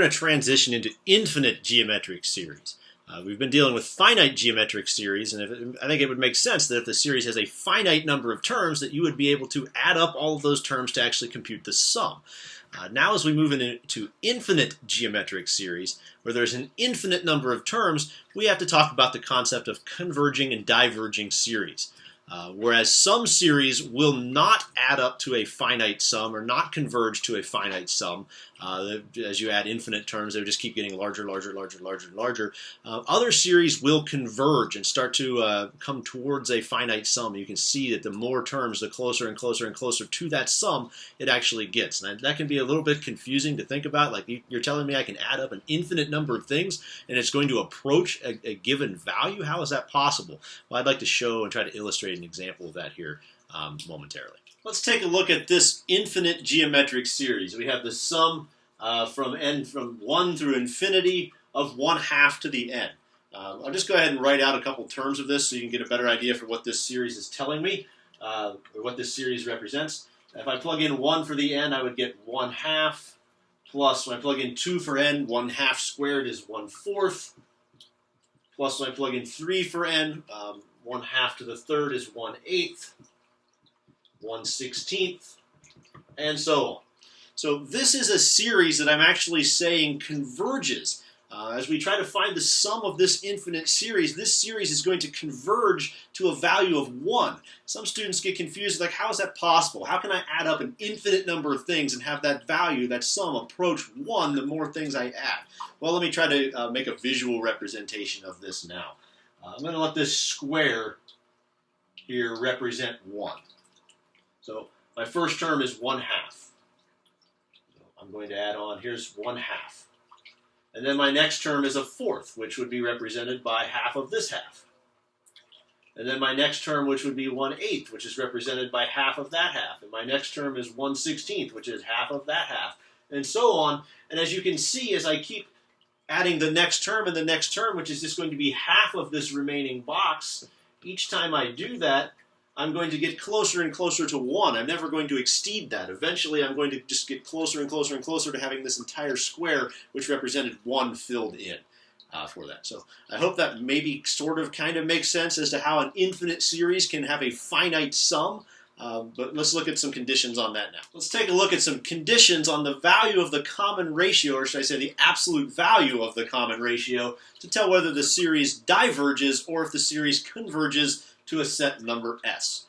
to transition into infinite geometric series. We've been dealing with finite geometric series, and I think it would make sense that if the series has a finite number of terms, that you would be able to add up all of those terms to actually compute the sum. Now as we move into infinite geometric series, where there's an infinite number of terms, we have to talk about the concept of converging and diverging series. Whereas some series will not add up to a finite sum or not converge to a finite sum. As you add infinite terms, they would just keep getting larger, larger, larger, larger, and larger. Other series will converge and start to come towards a finite sum. You can see that the more terms, the closer and closer and closer to that sum it actually gets. And that can be a little bit confusing to think about. Like you're telling me I can add up an infinite number of things and it's going to approach a given value? How is that possible? Well, I'd like to show and try to illustrate an example of that here momentarily. Let's take a look at this infinite geometric series. We have the sum from 1 through infinity of 1/2 to the n. I'll just go ahead and write out a couple terms of this so you can get a better idea for what this series is telling me, or what this series represents. If I plug in 1 for the n, I would get 1/2, plus when I plug in 2 for n, 1/2 squared is 1/4, plus when I plug in 3 for n, 1/2 to the third is 1/8, 1/16, and so on. So this is a series that I'm actually saying converges. As we try to find the sum of this infinite series, this series is going to converge to a value of 1. Some students get confused, like, how is that possible? How can I add up an infinite number of things and have that value, that sum, approach 1 the more things I add? Well, let me try to make a visual representation of this now. I'm going to let this square here represent 1. So my first term is 1/2. So I'm going to add on, here's 1/2. And then my next term is a 4th, which would be represented by half of this half. And then my next term, which would be 1/8, which is represented by half of that half. And my next term is 1/16, which is half of that half. And so on. And as you can see, as I keep adding the next term and the next term, which is just going to be half of this remaining box, each time I do that, I'm going to get closer and closer to 1. I'm never going to exceed that. Eventually, I'm going to just get closer and closer and closer to having this entire square, which represented 1 filled in for that. So I hope that maybe sort of kind of makes sense as to how an infinite series can have a finite sum. But let's look at some conditions on that now. Let's take a look at some conditions on the value of the common ratio, or should I say the absolute value of the common ratio, to tell whether the series diverges or if the series converges to a set number S.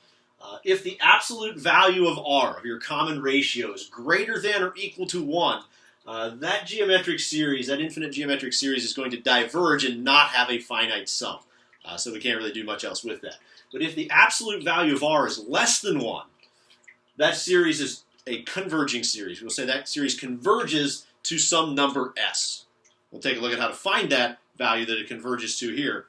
If the absolute value of R, of your common ratio, is greater than or equal to 1, that geometric series, that infinite geometric series, is going to diverge and not have a finite sum. So we can't really do much else with that. But if the absolute value of R is less than 1, that series is a converging series. We'll say that series converges to some number S. We'll take a look at how to find that value that it converges to here